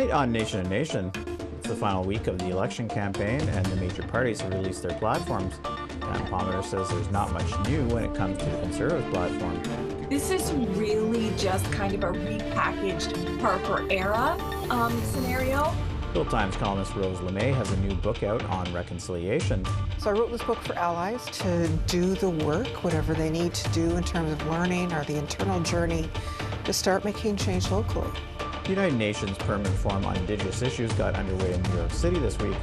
Tonight on Nation to Nation, it's the final week of the election campaign and the major parties have released their platforms. Pam Palmater says there's not much new when it comes to the Conservative platform. This is really just kind of a repackaged Harper-era scenario. Full-Times columnist Rose LeMay has a new book out on reconciliation. So I wrote this book for allies to do the work, whatever they need to do in terms of learning or the internal journey to start making change locally. The United Nations Permanent Forum on Indigenous Issues got underway in New York City this week.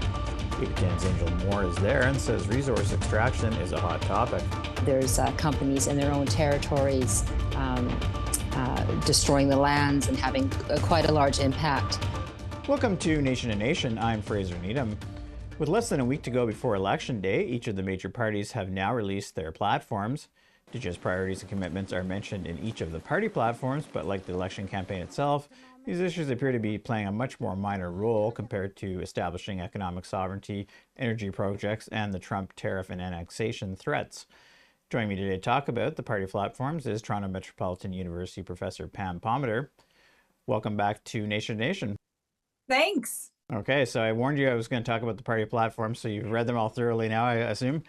APTN's Angel Moore is there and says resource extraction is a hot topic. There's companies in their own territories destroying the lands and having quite a large impact. Welcome to Nation to Nation. I'm Fraser Needham. With less than a week to go before Election Day, each of the major parties have now released their platforms. Indigenous priorities and commitments are mentioned in each of the party platforms, but like the election campaign itself, these issues appear to be playing a much more minor role compared to establishing economic sovereignty, energy projects, and the Trump tariff and annexation threats. Joining me today to talk about the party platforms is Toronto Metropolitan University professor Pam Palmater. Welcome back to Nation to Nation. Thanks. Okay, so I warned you I was going to talk about the party platforms, so you've read them all thoroughly now, I assume.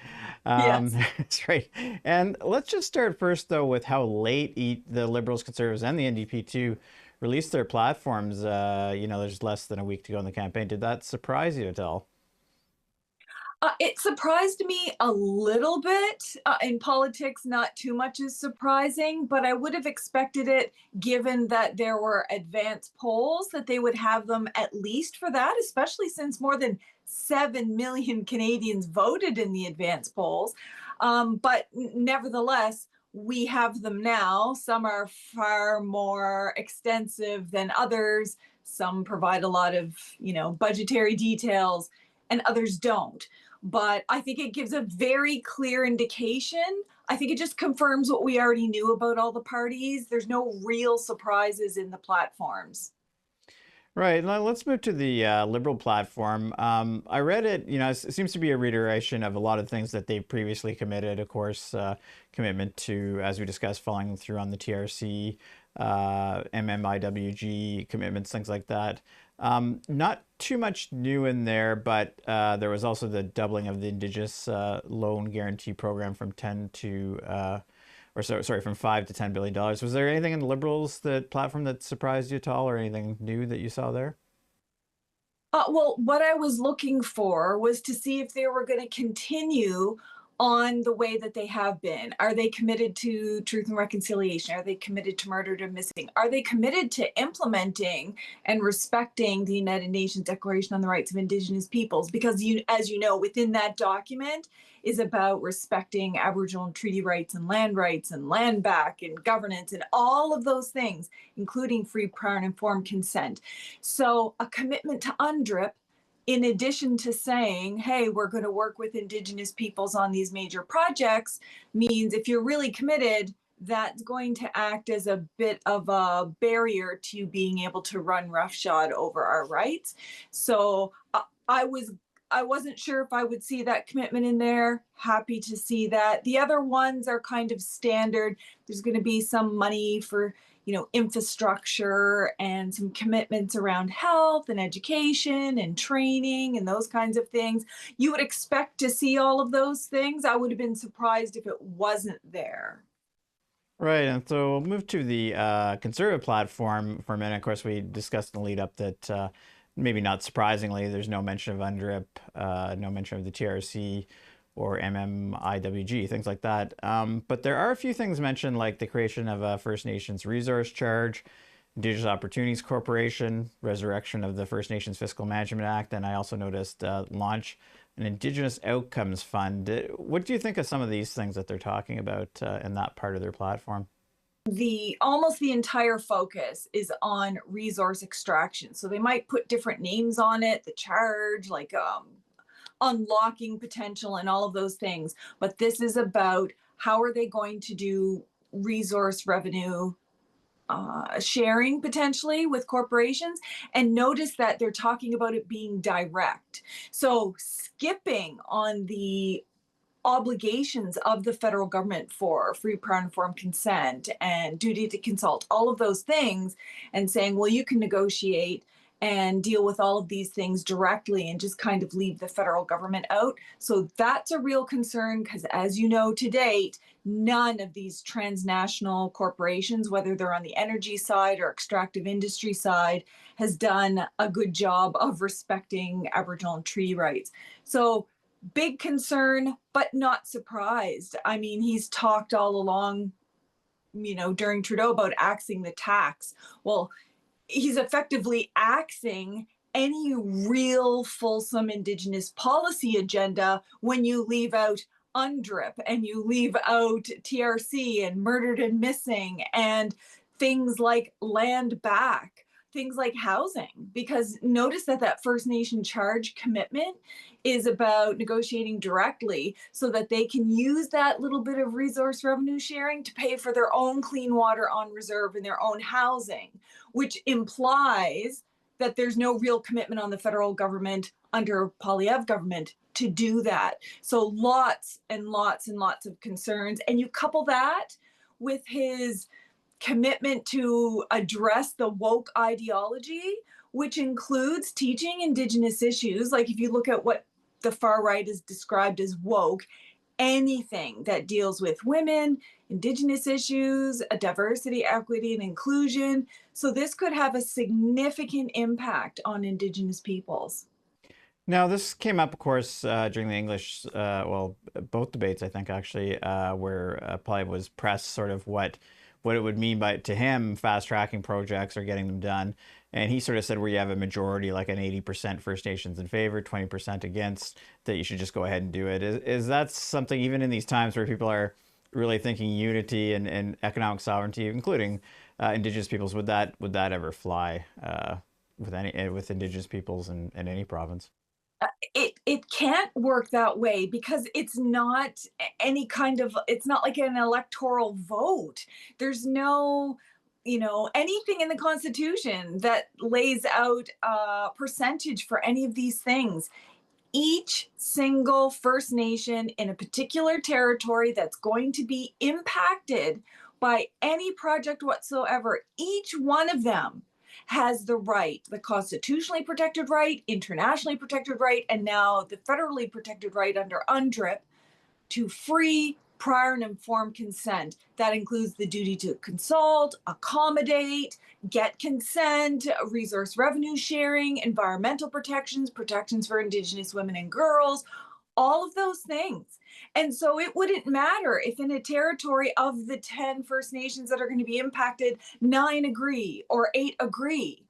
Yes. That's right. And let's just start first, though, with how late the Liberals, Conservatives, and the NDP, too, released their platforms. There's less than a week to go in the campaign. Did that surprise you at all? It surprised me a little bit. In politics, not too much is surprising, but I would have expected it, given that there were advance polls, that they would have them at least for that, especially since more than 7 million Canadians voted in the advance polls. But nevertheless, we have them now. Some are far more extensive than others. Some provide a lot of, budgetary details, and others don't. But I think it gives a very clear indication. I think it just confirms what we already knew about all the parties. There's no real surprises in the platforms. Right. Now let's move to the Liberal platform. I read it, it seems to be a reiteration of a lot of things that they've previously committed. Of course, commitment to, as we discussed, following through on the TRC, MMIWG commitments, things like that. Not too much new in there, but there was also the doubling of the Indigenous loan guarantee program from from $5 to $10 billion. Was there anything in the Liberals platform that surprised you at all, or anything new that you saw there? Well, what I was looking for was to see if they were going to continue on the way that they have been. Are they committed to truth and reconciliation? Are they committed to murdered and missing? Are they committed to implementing and respecting the United Nations Declaration on the Rights of Indigenous Peoples? Because as you know, within that document is about respecting Aboriginal and treaty rights and land back and governance and all of those things, including free, prior, and informed consent. So a commitment to UNDRIP, in addition to saying, hey, we're going to work with Indigenous peoples on these major projects, means if you're really committed, that's going to act as a bit of a barrier to being able to run roughshod over our rights. So I wasn't sure if I would see that commitment in there. Happy to see that. The other ones are kind of standard. There's going to be some money for infrastructure and some commitments around health and education and training and those kinds of things. You would expect to see all of those things. I would have been surprised if it wasn't there. Right, and so we'll move to the Conservative platform for a minute. Of course, we discussed in the lead up that maybe not surprisingly, there's no mention of UNDRIP, no mention of the TRC or MMIWG, things like that. But there are a few things mentioned, like the creation of a First Nations resource charge, Indigenous Opportunities Corporation, resurrection of the First Nations Fiscal Management Act, and I also noticed launch an Indigenous Outcomes Fund. What do you think of some of these things that they're talking about in that part of their platform? Almost the entire focus is on resource extraction. So they might put different names on it, the charge, like unlocking potential and all of those things. But this is about how are they going to do resource revenue sharing potentially with corporations. And notice that they're talking about it being direct. So skipping on the obligations of the federal government for free, prior, and informed consent and duty to consult, all of those things, and saying, well, you can negotiate and deal with all of these things directly and just kind of leave the federal government out. So that's a real concern because, as you know, to date, none of these transnational corporations, whether they're on the energy side or extractive industry side, has done a good job of respecting Aboriginal and treaty rights. So big concern, but not surprised. I mean, he's talked all along, during Trudeau about axing the tax. Well, he's effectively axing any real fulsome Indigenous policy agenda when you leave out UNDRIP and you leave out TRC and murdered and missing and things like land back, things like housing. Because notice that First Nation charge commitment is about negotiating directly so that they can use that little bit of resource revenue sharing to pay for their own clean water on reserve and their own housing, which implies that there's no real commitment on the federal government under Poilievre government to do that. So lots and lots and lots of concerns. And you couple that with his commitment to address the woke ideology, which includes teaching Indigenous issues. Like if you look at what the far right is described as woke, anything that deals with women, Indigenous issues, diversity, equity, and inclusion. So this could have a significant impact on Indigenous peoples. Now, this came up, of course, during the English, both debates, I think, actually, where Poilievre was pressed sort of what it would mean to him fast-tracking projects or getting them done. And he sort of said where you have a majority, like an 80% First Nations in favor, 20% against, that you should just go ahead and do it. Is that something, even in these times where people are really thinking unity and economic sovereignty, including Indigenous peoples, would that ever fly with Indigenous peoples in any province? It can't work that way because it's not it's not like an electoral vote. There's no, anything in the Constitution that lays out a percentage for any of these things. Each single First Nation in a particular territory that's going to be impacted by any project whatsoever, each one of them has the right, the constitutionally protected right, internationally protected right, and now the federally protected right under UNDRIP to free, prior, and informed consent. That includes the duty to consult, accommodate, get consent, resource revenue sharing, environmental protections, protections for Indigenous women and girls, all of those things. And so it wouldn't matter if in a territory of the 10 First Nations that are going to be impacted, 9 agree or 8 agree.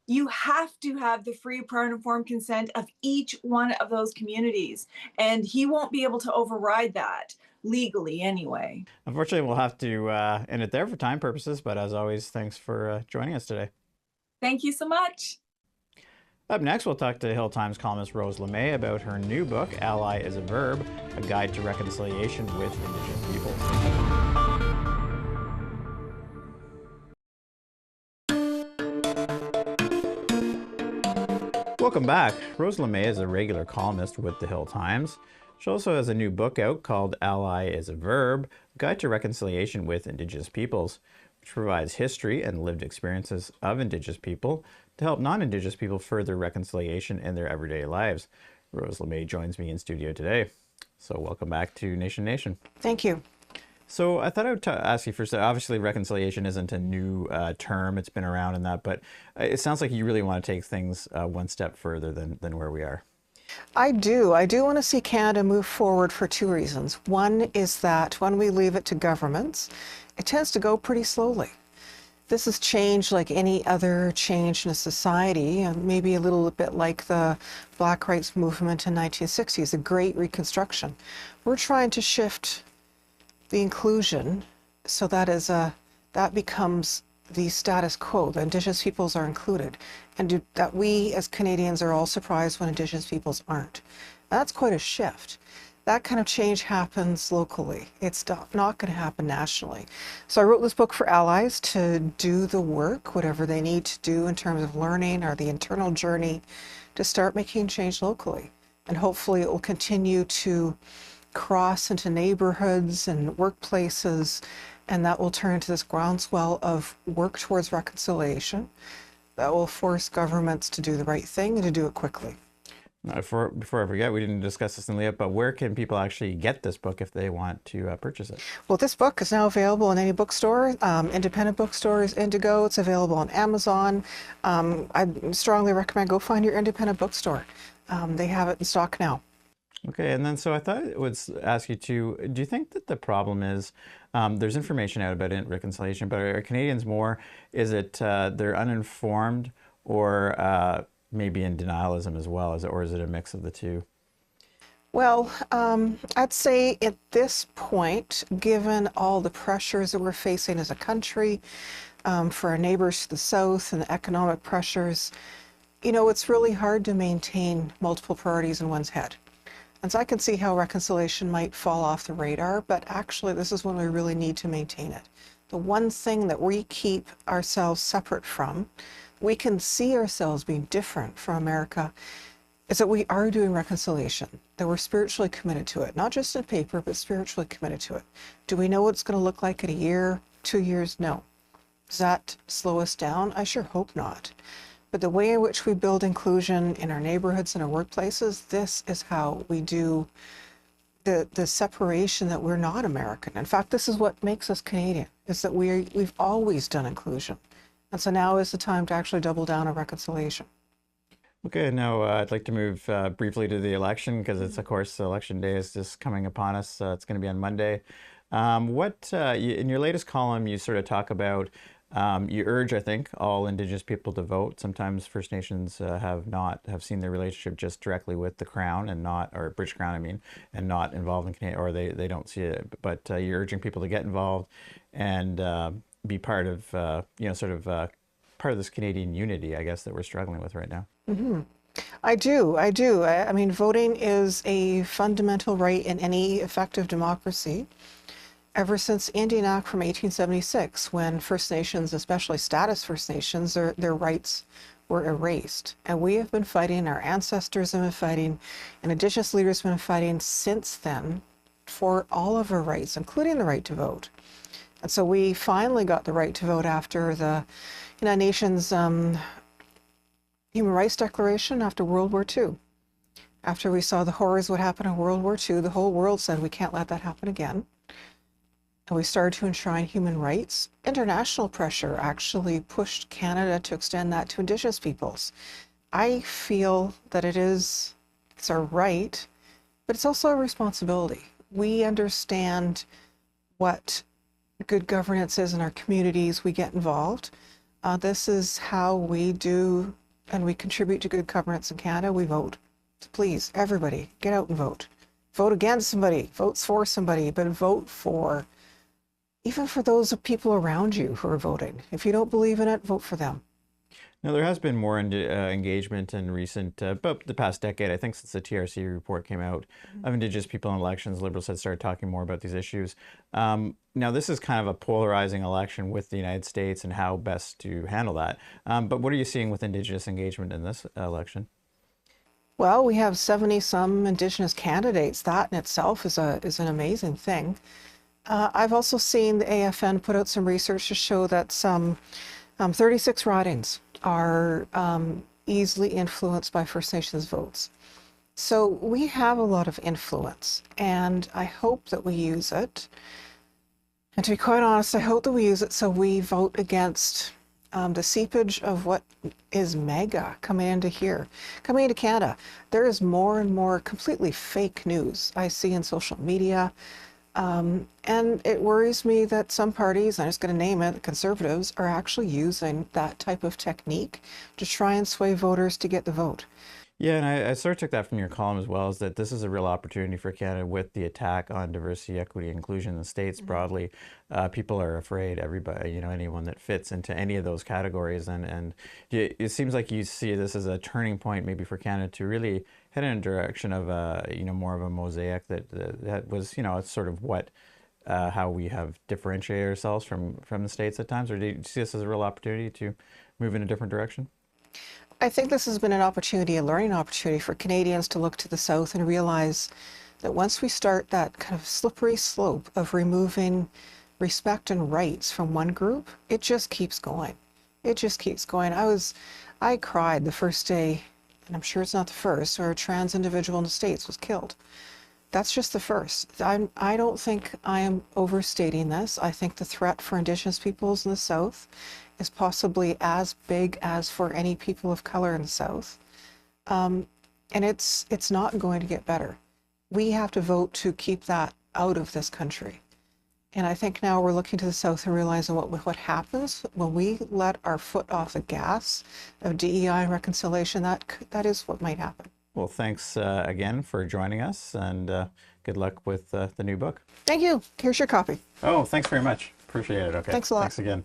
You have to have the free, prior, and informed consent of each one of those communities. And he won't be able to override that legally anyway. Unfortunately, we'll have to end it there for time purposes. But as always, thanks for joining us today. Thank you so much. Up next, we'll talk to Hill Times columnist Rose LeMay about her new book, Ally is a Verb, A Guide to Reconciliation with Indigenous Peoples. Welcome back. Rose LeMay is a regular columnist with the Hill Times. She also has a new book out called Ally is a Verb, A Guide to Reconciliation with Indigenous Peoples, which provides history and lived experiences of Indigenous people to help non-Indigenous people further reconciliation in their everyday lives. Rose LeMay joins me in studio today. So welcome back to Nation Nation. Thank you. So I thought I would ask you first, obviously reconciliation isn't a new term, it's been around in that, but it sounds like you really want to take things one step further than where we are. I do want to see Canada move forward for 2 reasons. One is that when we leave it to governments, it tends to go pretty slowly. This is change like any other change in a society, and maybe a little bit like the Black Rights Movement in 1960s, the Great Reconstruction. We're trying to shift the inclusion so that becomes the status quo. The Indigenous peoples are included, and that we as Canadians are all surprised when Indigenous peoples aren't. That's quite a shift. That kind of change happens locally. It's not going to happen nationally. So I wrote this book for allies to do the work, whatever they need to do in terms of learning or the internal journey to start making change locally. And hopefully it will continue to cross into neighborhoods and workplaces, and that will turn into this groundswell of work towards reconciliation. that will force governments to do the right thing and to do it quickly. Before I forget, we didn't discuss this in the lead-up, but where can people actually get this book if they want to purchase it? Well, this book is now available in any bookstore, independent bookstores, Indigo. It's available on Amazon. I strongly recommend go find your independent bookstore. They have it in stock now. Okay, and then so I thought I would ask you to, do you think that the problem is there's information out about reconciliation, but are Canadians more, is it they're uninformed or maybe in denialism as well, or is it a mix of the two? Well, I'd say at this point, given all the pressures that we're facing as a country, for our neighbors to the south and the economic pressures, you know, it's really hard to maintain multiple priorities in one's head. And so I can see how reconciliation might fall off the radar, but actually this is when we really need to maintain it. The one thing that we keep ourselves separate from, we can see ourselves being different from America, is that we are doing reconciliation, that we're spiritually committed to it, not just in paper, but spiritually committed to it. Do we know what it's going to look like in a year, 2 years? No. Does that slow us down? I sure hope not. But the way in which we build inclusion in our neighborhoods and our workplaces, this is how we do the separation that we're not American. In fact, this is what makes us Canadian, is that we've always done inclusion. And so now is the time to actually double down on reconciliation. Okay, now I'd like to move briefly to the election because it's, of course, election day is just coming upon us. It's going to be on Monday. In your latest column, you sort of talk about, you urge, I think, all Indigenous people to vote. Sometimes First Nations have seen their relationship just directly with the Crown and not, or British Crown, I mean, and not involved in Canada, or they don't see it. But you're urging people to get involved and be part of, part of this Canadian unity, I guess, that we're struggling with right now. Mm-hmm. I do. I mean, voting is a fundamental right in any effective democracy. Ever since the Indian Act from 1876, when First Nations, especially status First Nations, their rights were erased. And we have been fighting, our ancestors have been fighting, and Indigenous leaders have been fighting since then for all of our rights, including the right to vote. And so we finally got the right to vote after the United Nations Human Rights Declaration after World War II. After we saw the horrors of what happened in World War II, the whole world said we can't let that happen again. And we started to enshrine human rights. International pressure actually pushed Canada to extend that to Indigenous peoples. I feel that it's our right, but it's also a responsibility. We understand what good governance is in our communities. We get involved. This is how we do, and we contribute to good governance in Canada. We vote. So please, everybody, get out and vote. Vote against somebody, vote for somebody, but vote for, even for those people around you who are voting. If you don't believe in it, vote for them. Now, there has been more engagement in recent, about the past decade, I think since the TRC report came out, of Indigenous people in elections. Liberals had started talking more about these issues. Now, this is kind of a polarizing election with the United States and how best to handle that. But what are you seeing with Indigenous engagement in this election? Well, we have 70-some Indigenous candidates. That in itself is an amazing thing. I've also seen the AFN put out some research to show that some 36 ridings are easily influenced by First Nations votes. So we have a lot of influence, and I hope that we use it. And to be quite honest, I hope that we use it so we vote against the seepage of what is mega coming into here, coming into Canada. There is more and more completely fake news I see in social media. And it worries me that some parties, I'm just going to name it, the Conservatives, are actually using that type of technique to try and sway voters to get the vote. Yeah, and I sort of took that from your column as well, is that this is a real opportunity for Canada with the attack on diversity, equity, inclusion in the States broadly. People are afraid, everybody, anyone that fits into any of those categories. And it seems like you see this as a turning point maybe for Canada to really head in a direction of, more of a mosaic that was, sort of how we have differentiated ourselves from the States at times. Or do you see this as a real opportunity to move in a different direction? I think this has been an opportunity, a learning opportunity for Canadians to look to the South and realize that once we start that kind of slippery slope of removing respect and rights from one group, it just keeps going. It just keeps going. I cried the first day, and I'm sure it's not the first, where a trans individual in the States was killed. That's just the first. I don't think I am overstating this. I think the threat for Indigenous peoples in the South is possibly as big as for any people of color in the South. And it's not going to get better. We have to vote to keep that out of this country. And I think now we're looking to the South and realizing what happens when we let our foot off the gas of DEI and reconciliation. That is what might happen. Well, thanks again for joining us, and good luck with the new book. Thank you. Here's your copy. Oh, thanks very much. Appreciate it. Okay. Thanks a lot. Thanks again.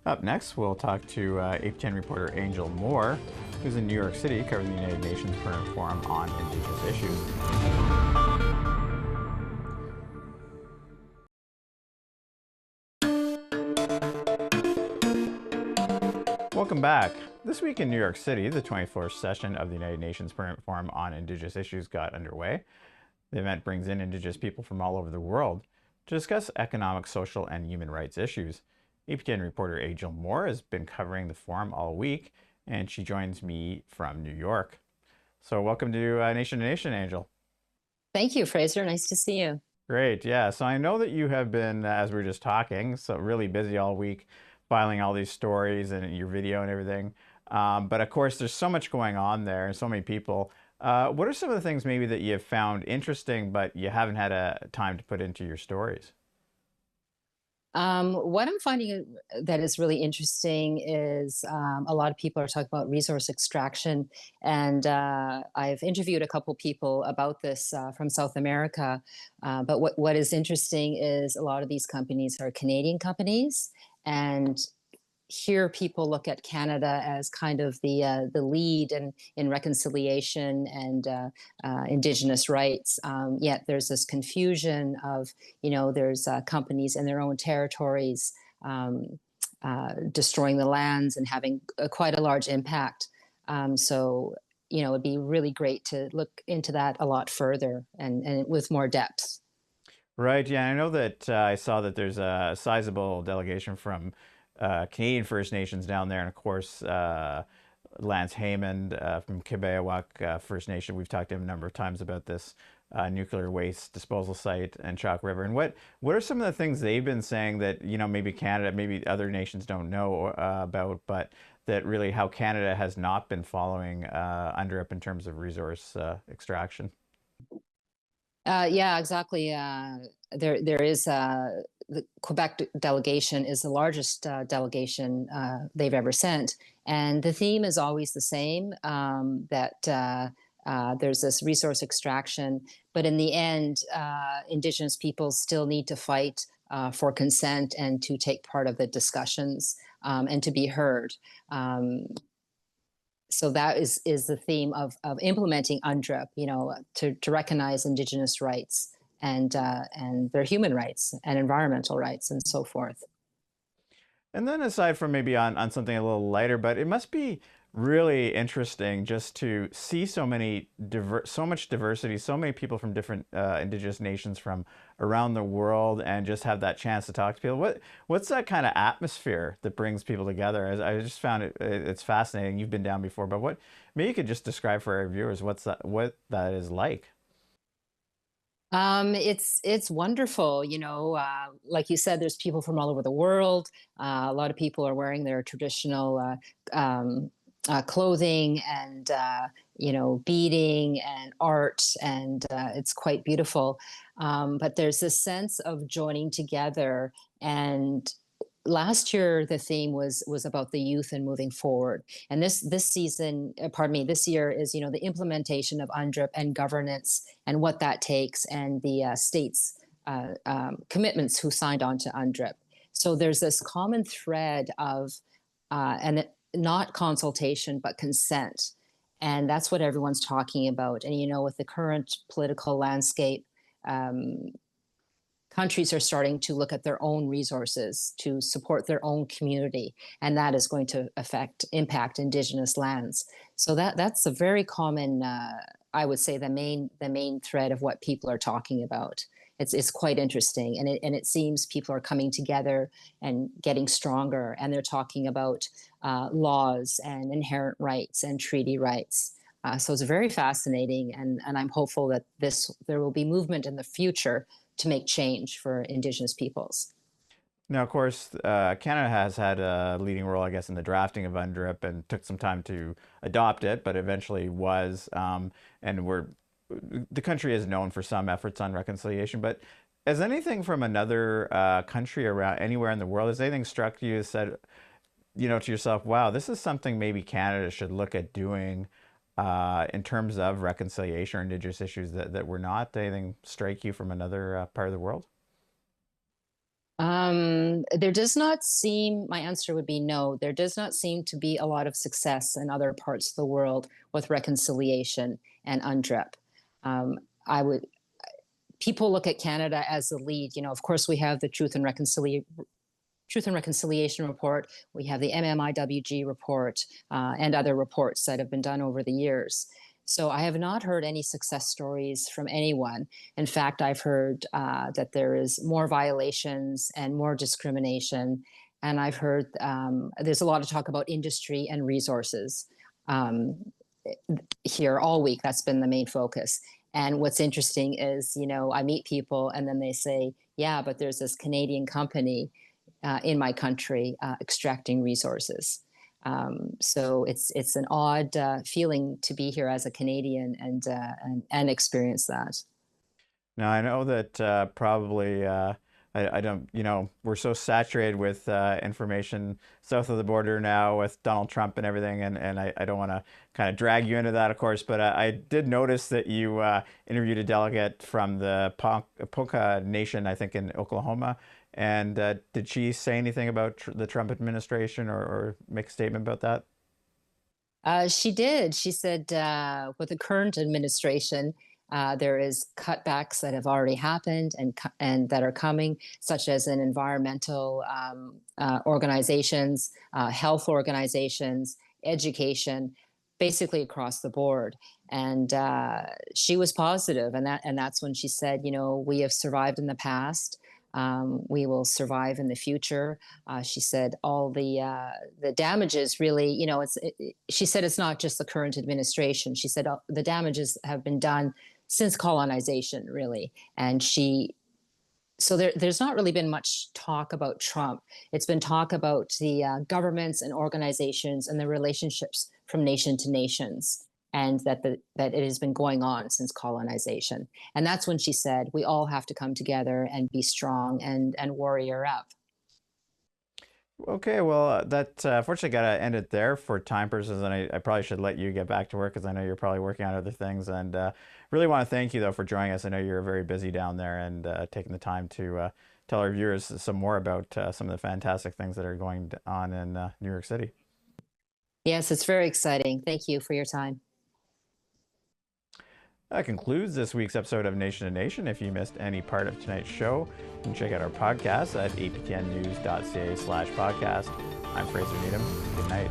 Up next, we'll talk to APTN reporter Angel Moore, who's in New York City covering the United Nations Permanent Forum on Indigenous Issues. Welcome back. This week in New York City, the 24th session of the United Nations Permanent Forum on Indigenous Issues got underway. The event brings in Indigenous people from all over the world to discuss economic, social, and human rights issues. APTN reporter Angel Moore has been covering the forum all week, and she joins me from New York. So welcome to Nation to Nation, Angel. Thank you, Fraser. Nice to see you. Great. Yeah. So I know that you have been, as we were just talking, so really busy all week filing all these stories and your video and everything. But of course, there's so much going on there and so many people. What are some of the things maybe that you have found interesting, but you haven't had a time to put into your stories? What I'm finding that is really interesting is a lot of people are talking about resource extraction, and I've interviewed a couple people about this from South America. But what is interesting is a lot of these companies are Canadian companies, and here people look at Canada as kind of the lead in reconciliation and Indigenous rights. Yet there's this confusion of, there's companies in their own territories destroying the lands and having quite a large impact. So, it'd be really great to look into that a lot further and with more depth. Right. Yeah, I know that I saw that there's a sizable delegation from Canadian First Nations down there, and of course Lance Haymond from Kibeawak First Nation. We've talked to him a number of times about this nuclear waste disposal site and Chalk River. And what are some of the things they've been saying that maybe Canada, maybe other nations don't know about, but that really how Canada has not been following UNDRIP in terms of resource extraction? Yeah, exactly. There is the Quebec delegation is the largest delegation they've ever sent, and the theme is always the same, that there's this resource extraction, but in the end, Indigenous peoples still need to fight for consent and to take part of the discussions and to be heard. So that is the theme of implementing UNDRIP, to recognize Indigenous rights and their human rights and environmental rights and so forth. And then aside from maybe on something a little lighter, but it must be really interesting just to see so much diversity, so many people from different Indigenous nations from around the world, and just have that chance to talk to people. What's that kind of atmosphere that brings people together? I just found it's fascinating. You've been down before, but maybe you could just describe for our viewers what that is like. It's wonderful, like you said, there's people from all over the world. A lot of people are wearing their traditional clothing and, beading and art, and it's quite beautiful. But there's this sense of joining together. And last year, the theme was about the youth and moving forward. And this year is, the implementation of UNDRIP and governance and what that takes, and the states' commitments who signed on to UNDRIP. So there's this common thread of, not consultation, but consent. And that's what everyone's talking about. And, with the current political landscape, countries are starting to look at their own resources to support their own community, and that is going to impact Indigenous lands. So that's a very common, I would say, the main thread of what people are talking about. It's quite interesting, and it seems people are coming together and getting stronger, and they're talking about laws and inherent rights and treaty rights. So it's very fascinating, and I'm hopeful that there will be movement in the future to make change for Indigenous peoples. Now, of course, Canada has had a leading role, I guess, in the drafting of UNDRIP and took some time to adopt it, but eventually was, and the country is known for some efforts on reconciliation. But has anything from another country around anywhere in the world, has anything struck you, said, to yourself, wow, this is something maybe Canada should look at doing in terms of reconciliation or Indigenous issues that we're not? Anything strike you from another part of the world? There does not seem, my answer would be no, there does not seem to be a lot of success in other parts of the world with reconciliation and UNDRIP. Um, I would, People look at Canada as the lead. Of course, we have the Truth and Reconciliation report, we have the MMIWG report, and other reports that have been done over the years. So I have not heard any success stories from anyone. In fact, I've heard that there is more violations and more discrimination. And I've heard there's a lot of talk about industry and resources here all week. That's been the main focus. And what's interesting is, I meet people and then they say, yeah, but there's this Canadian company in my country extracting resources. So it's an odd feeling to be here as a Canadian and experience that. Now, I know that probably I don't, we're so saturated with information south of the border now with Donald Trump and everything, and I don't want to kind of drag you into that, of course, but I did notice that you interviewed a delegate from the Ponca Nation, I think, in Oklahoma. And did she say anything about the Trump administration or make a statement about that? She did. She said with the current administration, there is cutbacks that have already happened and that are coming, such as in environmental organizations, health organizations, education, basically across the board. And she was positive, and that's when she said, we have survived in the past. We will survive in the future. She said all the damages really, she said it's not just the current administration. She said the damages have been done since colonization, really. And so there's not really been much talk about Trump. It's been talk about the governments and organizations and the relationships from nation to nations, and that it has been going on since colonization. And that's when she said, we all have to come together and be strong and warrior up. Okay, well, that fortunately got to end it there for time purposes, and I probably should let you get back to work because I know you're probably working on other things. And really want to thank you, though, for joining us. I know you're very busy down there and taking the time to tell our viewers some more about some of the fantastic things that are going on in New York City. Yes, it's very exciting. Thank you for your time. That concludes this week's episode of Nation to Nation. If you missed any part of tonight's show, you can check out our podcast at aptnnews.ca/podcast. I'm Fraser Needham. Good night.